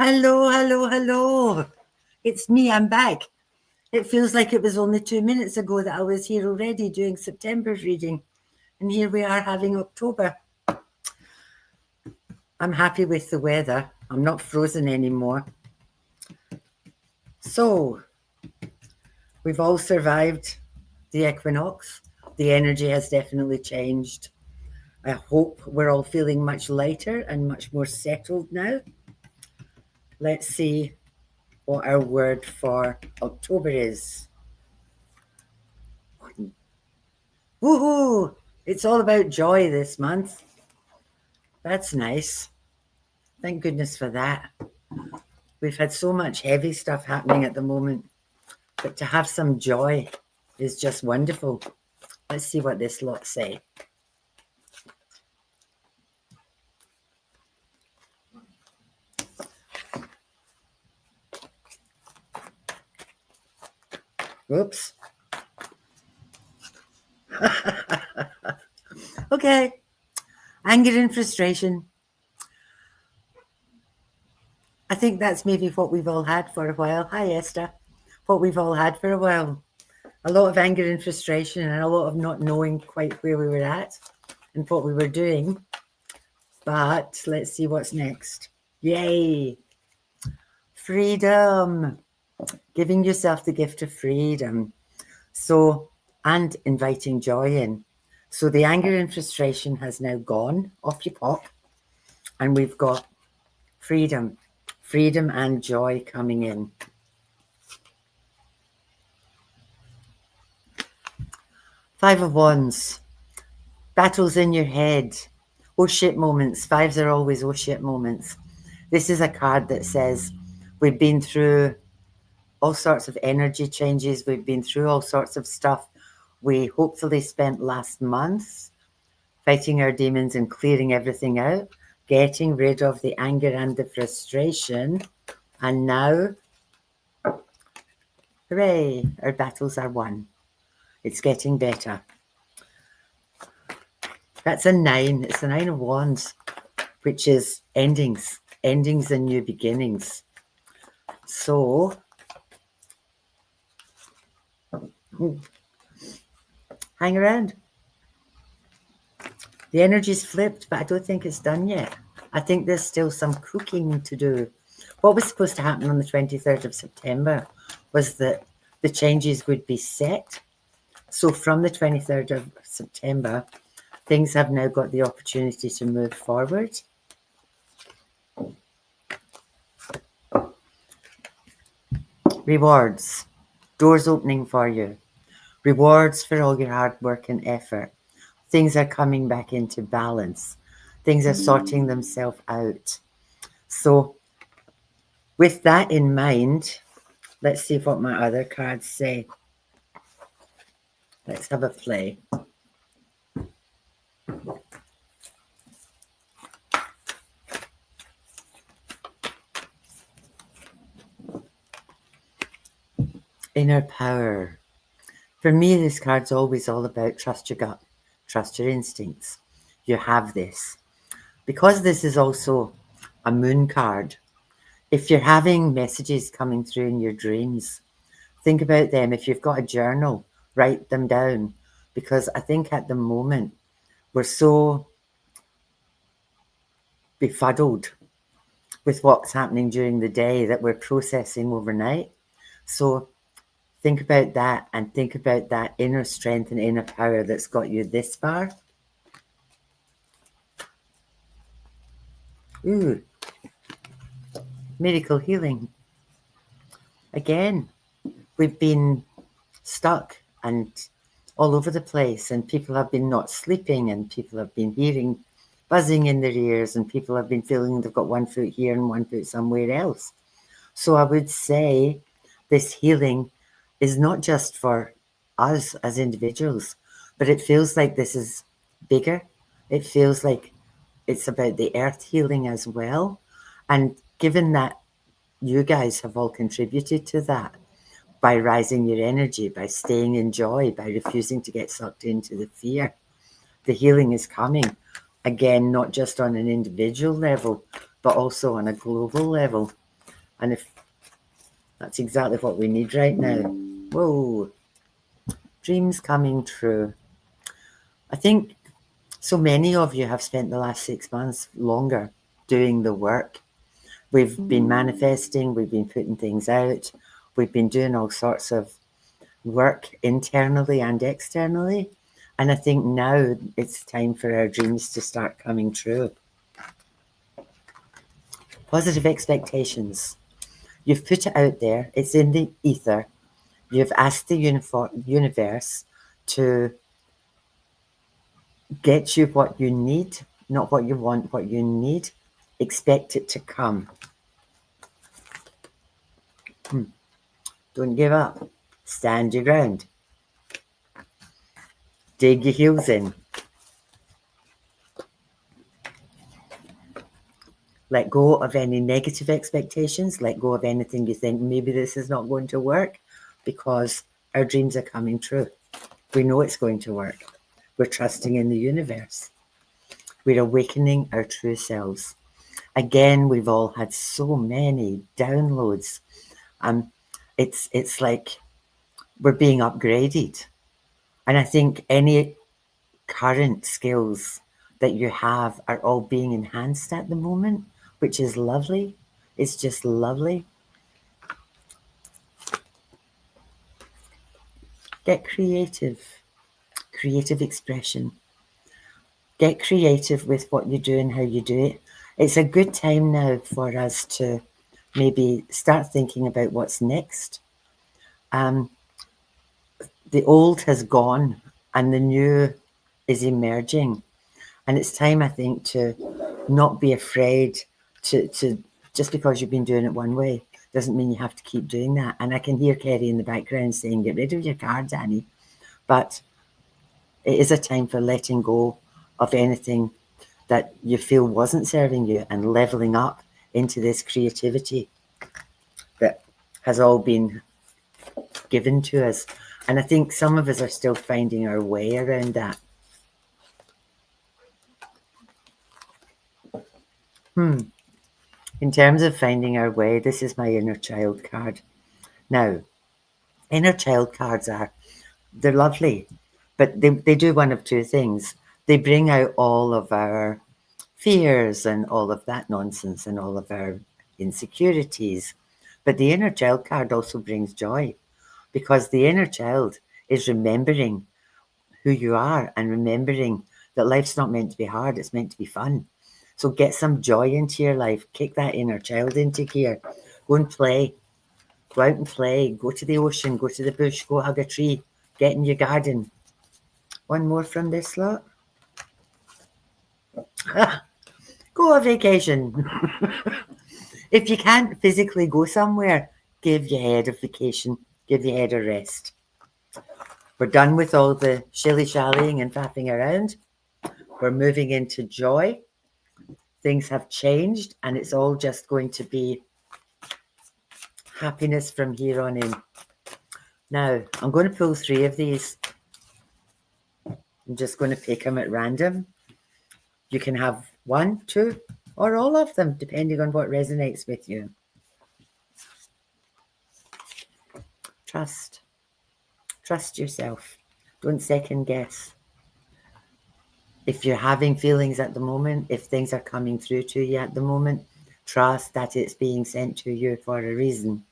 Hello, hello, hello. It's me, I'm back. It feels like it was only 2 minutes ago that I was here already doing September's reading. And here we are having October. I'm happy with the weather. I'm not frozen anymore. So, we've all survived the equinox. The energy has definitely changed. I hope we're all feeling much lighter and much more settled now. Let's see what our word for October is. Woohoo! It's all about joy this month. That's nice. Thank goodness for that. We've had so much heavy stuff happening at the moment, but to have some joy is just wonderful. Let's see what this lot say. Whoops. Okay. Anger and frustration. I think that's maybe what we've all had for a while. Hi, Esther. What we've all had for a while. A lot of anger and frustration and a lot of not knowing quite where we were at and what we were doing. But let's see what's next. Yay. Freedom. Giving yourself the gift of freedom. So, and inviting joy in. So the anger and frustration has now gone. Off you pop. And we've got freedom. Freedom and joy coming in. Five of Wands. Battles in your head. Oh shit moments. Fives are always oh shit moments. This is a card that says we've been through all sorts of energy changes. We've been through all sorts of stuff. We hopefully spent last month fighting our demons and clearing everything out, getting rid of the anger and the frustration. And now, hooray, our battles are won. It's getting better. That's a 9. It's the 9 of Wands, which is endings. Endings and new beginnings. So, hang around. The energy's flipped, but I don't think it's done yet. I think there's still some cooking to do. What was supposed to happen on the 23rd of September was that the changes would be set. So from the 23rd of September, things have now got the opportunity to move forward. Rewards. Doors opening for you. Rewards for all your hard work and effort. Things are coming back into balance. Things are sorting themselves out. So with that in mind, let's see what my other cards say. Let's have a play. Inner power. For me, this card's always all about trust your gut, trust your instincts. You have this. Because this is also a moon card, if you're having messages coming through in your dreams, think about them. If you've got a journal, write them down. Because I think at the moment, we're so befuddled with what's happening during the day that we're processing overnight. So think about that and think about that inner strength and inner power that's got you this far. Ooh, miracle healing. Again, we've been stuck and all over the place, and people have been not sleeping, and people have been hearing buzzing in their ears, and people have been feeling they've got one foot here and one foot somewhere else. So I would say this healing is not just for us as individuals, but it feels like this is bigger. It feels like it's about the earth healing as well. And given that you guys have all contributed to that by rising your energy, by staying in joy, by refusing to get sucked into the fear, the healing is coming. Again, not just on an individual level, but also on a global level. And if that's exactly what we need right now. Whoa, dreams coming true. I think so many of you have spent the last 6 months longer doing the work. We've been manifesting, we've been putting things out, we've been doing all sorts of work internally and externally. And I think now it's time for our dreams to start coming true. Positive expectations. You've put it out there, it's in the ether. You've asked the universe to get you what you need, not what you want, what you need. Expect it to come. Don't give up. Stand your ground. Dig your heels in. Let go of any negative expectations. Let go of anything you think maybe this is not going to work, because our dreams are coming true. We know it's going to work. We're trusting in the universe. We're awakening our true selves. Again, we've all had so many downloads. It's like we're being upgraded. And I think any current skills that you have are all being enhanced at the moment, which is lovely. It's just lovely. Get creative. Creative expression. Get creative with what you do and how you do it. It's a good time now for us to maybe start thinking about what's next. The old has gone and the new is emerging. And it's time, I think, to not be afraid to just because you've been doing it one way doesn't mean you have to keep doing that. And I can hear Kerry in the background saying, get rid of your cards, Annie. But it is a time for letting go of anything that you feel wasn't serving you and leveling up into this creativity that has all been given to us. And I think some of us are still finding our way around that. In terms of finding our way, this is my inner child card. Now, inner child cards they're lovely, but they do one of two things. They bring out all of our fears and all of that nonsense and all of our insecurities. But the inner child card also brings joy, because the inner child is remembering who you are and remembering that life's not meant to be hard, it's meant to be fun. So get some joy into your life. Kick that inner child into gear. Go and play. Go out and play. Go to the ocean. Go to the bush. Go hug a tree. Get in your garden. One more from this lot. Go on vacation. If you can't physically go somewhere, give your head a vacation. Give your head a rest. We're done with all the shilly-shallying and faffing around. We're moving into joy. Things have changed and it's all just going to be happiness from here on in. Now, I'm going to pull 3 of these. I'm just going to pick them at random. You can have 1, 2, or all of them, depending on what resonates with you. Trust. Trust yourself. Don't second guess. If you're having feelings at the moment, if things are coming through to you at the moment, trust that it's being sent to you for a reason.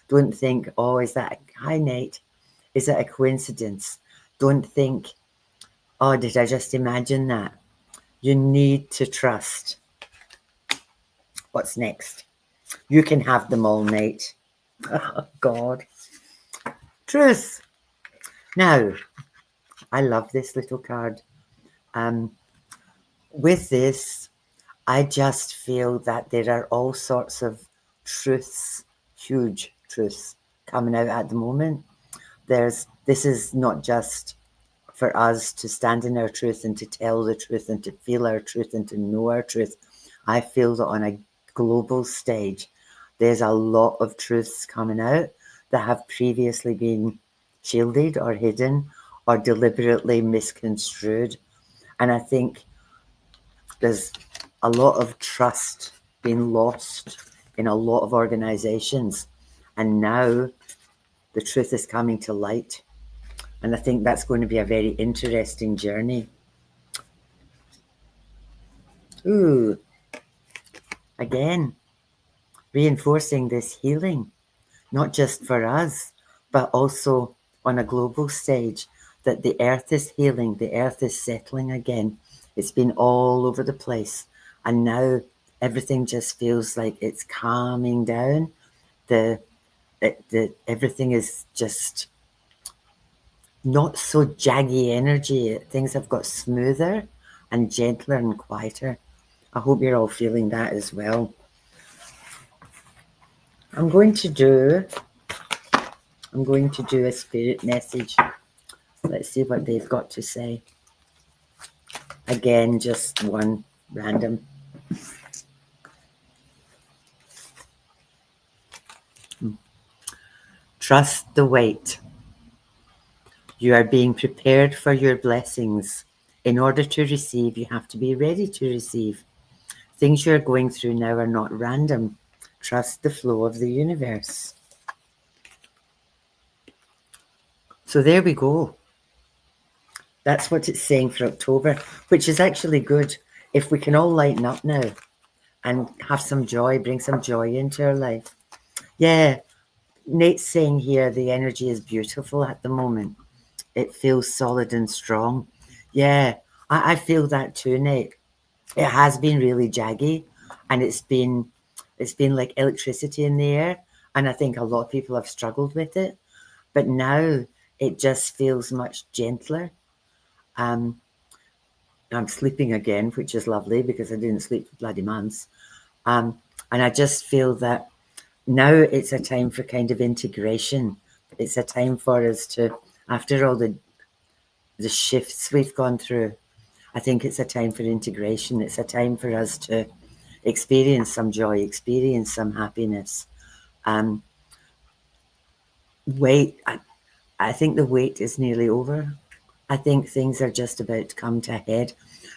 Don't think, oh, is that hi, Nate? Is it a coincidence? Don't think, oh, did I just imagine that? You need to trust. What's next? You can have them all, Nate. Oh, God. Truth. Now, I love this little card. With this, I just feel that there are all sorts of truths, huge truths, coming out at the moment. This is not just for us to stand in our truth and to tell the truth and to feel our truth and to know our truth. I feel that on a global stage, there's a lot of truths coming out that have previously been shielded or hidden or deliberately misconstrued. And I think there's a lot of trust being lost in a lot of organizations. And now the truth is coming to light. And I think that's going to be a very interesting journey. Ooh, again, reinforcing this healing, not just for us, but also on a global stage, that the earth is healing, the earth is settling again. It's been all over the place. And now everything just feels like it's calming down. Everything is just not so jaggy energy. Things have got smoother and gentler and quieter. I hope you're all feeling that as well. I'm going to do a spirit message. Let's see what they've got to say. Again, just one random. Trust the wait. You are being prepared for your blessings. In order to receive, you have to be ready to receive. Things you're going through now are not random. Trust the flow of the universe. So there we go. That's what it's saying for October, which is actually good. If we can all lighten up now and have some joy, bring some joy into our life. Yeah, Nate's saying here the energy is beautiful at the moment. It feels solid and strong. Yeah, I feel that too, Nate. It has been really jaggy, and it's been like electricity in the air, and I think a lot of people have struggled with it. But now it just feels much gentler. I'm sleeping again, which is lovely because I didn't sleep for bloody months. And I just feel that now it's a time for kind of integration. It's a time for us to, after all the shifts we've gone through, I think it's a time for integration. It's a time for us to experience some joy, experience some happiness. I think the wait is nearly over. I think things are just about to come to a head.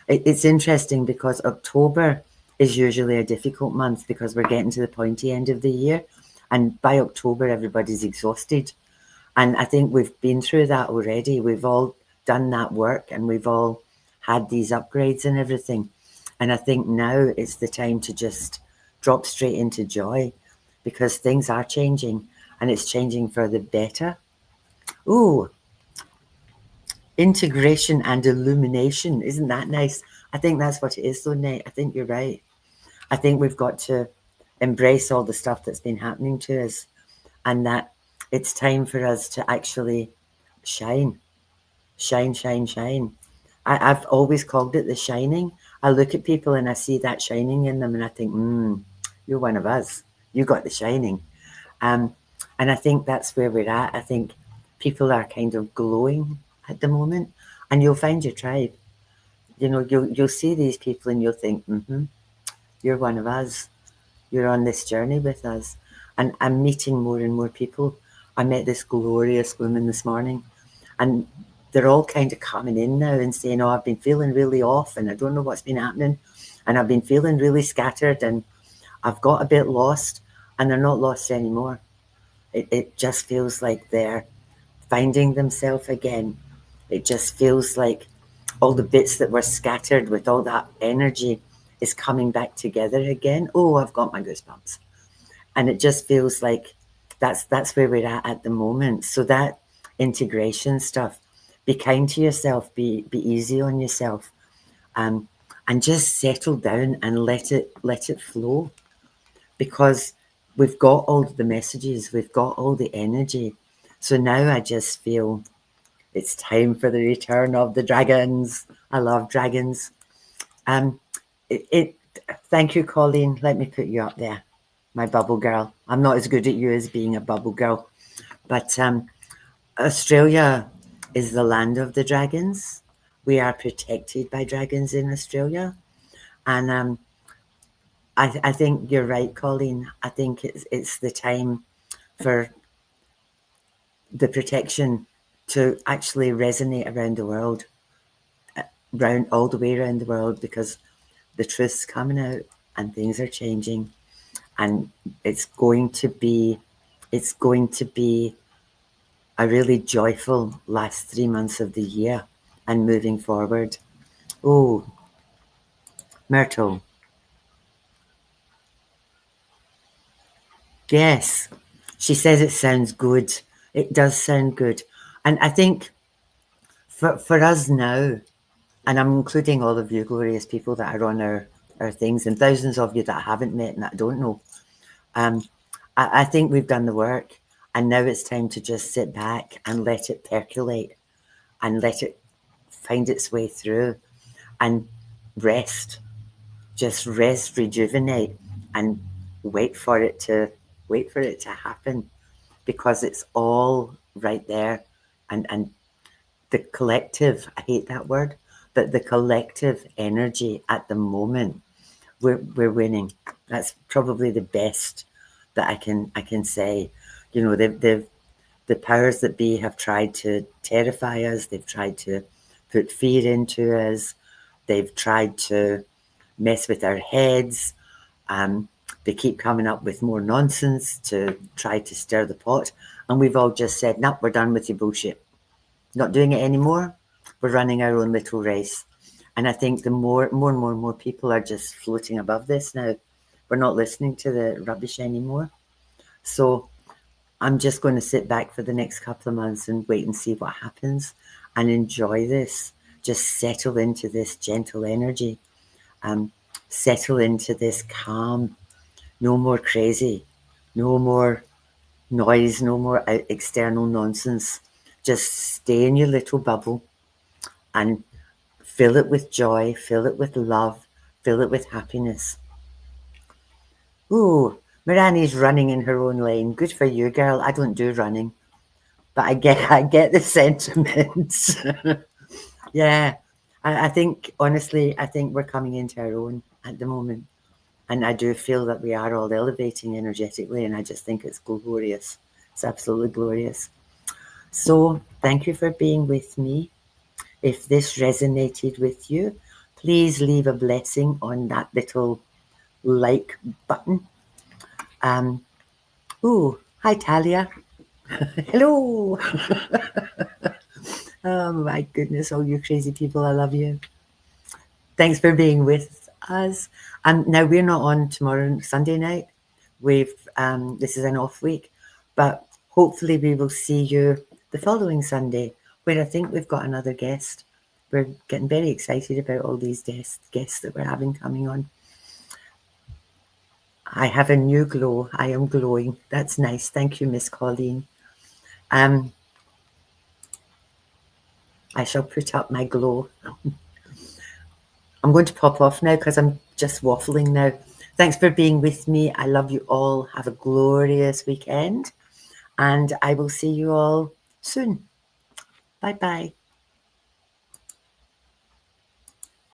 It's interesting because October is usually a difficult month because we're getting to the pointy end of the year. And by October, everybody's exhausted. And I think we've been through that already. We've all done that work and we've all had these upgrades and everything. And I think now it's the time to just drop straight into joy because things are changing and it's changing for the better. Ooh, integration and illumination. Isn't that nice? I think that's what it is though, Nate. I think you're right. I think we've got to embrace all the stuff that's been happening to us and that it's time for us to actually shine. Shine, shine, shine. I've always called it the shining. I look at people and I see that shining in them and I think, you're one of us. You got the shining. And I think that's where we're at. I think people are kind of glowing at the moment and you'll find your tribe. You know, you'll see these people and you'll think, you're one of us. You're on this journey with us. And I'm meeting more and more people. I met this glorious woman this morning and they're all kind of coming in now and saying, oh, I've been feeling really off and I don't know what's been happening. And I've been feeling really scattered and I've got a bit lost, and they're not lost anymore. It just feels like they're finding themselves again. It just feels like all the bits that were scattered with all that energy is coming back together again. Oh, I've got my goosebumps. And it just feels like that's where we're at the moment. So that integration stuff, be kind to yourself, be easy on yourself, and just settle down and let it flow. Because we've got all the messages, we've got all the energy. So now I just feel it's time for the return of the dragons. I love dragons. Thank you, Colleen. Let me put you up there, my bubble girl. I'm not as good at you as being a bubble girl, but Australia is the land of the dragons. We are protected by dragons in Australia, and I think you're right, Colleen. I think it's the time for the protection to actually resonate around the world, all the way around the world, because the truth's coming out and things are changing. and it's going to be a really joyful last 3 months of the year and moving forward. Oh, Myrtle. Yes, she says it sounds good. It does sound good. And I think for us now, and I'm including all of you glorious people that are on our things, and thousands of you that I haven't met and that I don't know, I think we've done the work, and now it's time to just sit back and let it percolate and let it find its way through and rest. Just rest, rejuvenate, and wait for it to happen, because it's all right there. And the collective, I hate that word, but the collective energy at the moment, we're winning. That's probably the best that I can say. You know, the powers that be have tried to terrify us. They've tried to put fear into us. They've tried to mess with our heads. They keep coming up with more nonsense to try to stir the pot. And we've all just said, no, we're done with your bullshit. Not doing it anymore. We're running our own little race. And I think the more and more people are just floating above this now. We're not listening to the rubbish anymore. So I'm just going to sit back for the next couple of months and wait and see what happens and enjoy this. Just settle into this gentle energy. Settle into this calm. No more crazy. No more noise. No more external nonsense. Just stay in your little bubble and fill it with joy, fill it with love, fill it with happiness. Ooh, Mirani's running in her own lane. Good for you, girl. I don't do running, but I get the sentiments. Yeah, I think, honestly, I think we're coming into our own at the moment. And I do feel that we are all elevating energetically, and I just think it's glorious. It's absolutely glorious. So thank you for being with me. If this resonated with you, please leave a blessing on that little like button. Ooh, hi Talia. Hello. Oh my goodness, all you crazy people, I love you. Thanks for being with us. Now we're not on tomorrow, Sunday night. This is an off week, but hopefully we will see you the following Sunday, where I think we've got another guest. We're getting very excited about all these guests that we're having coming on. I have a new glow. I am glowing. That's nice. Thank you, Miss Colleen. I shall put up my glow. I'm going to pop off now because I'm just waffling now. Thanks for being with me. I love you all. Have a glorious weekend, and I will see you all soon. Bye-bye.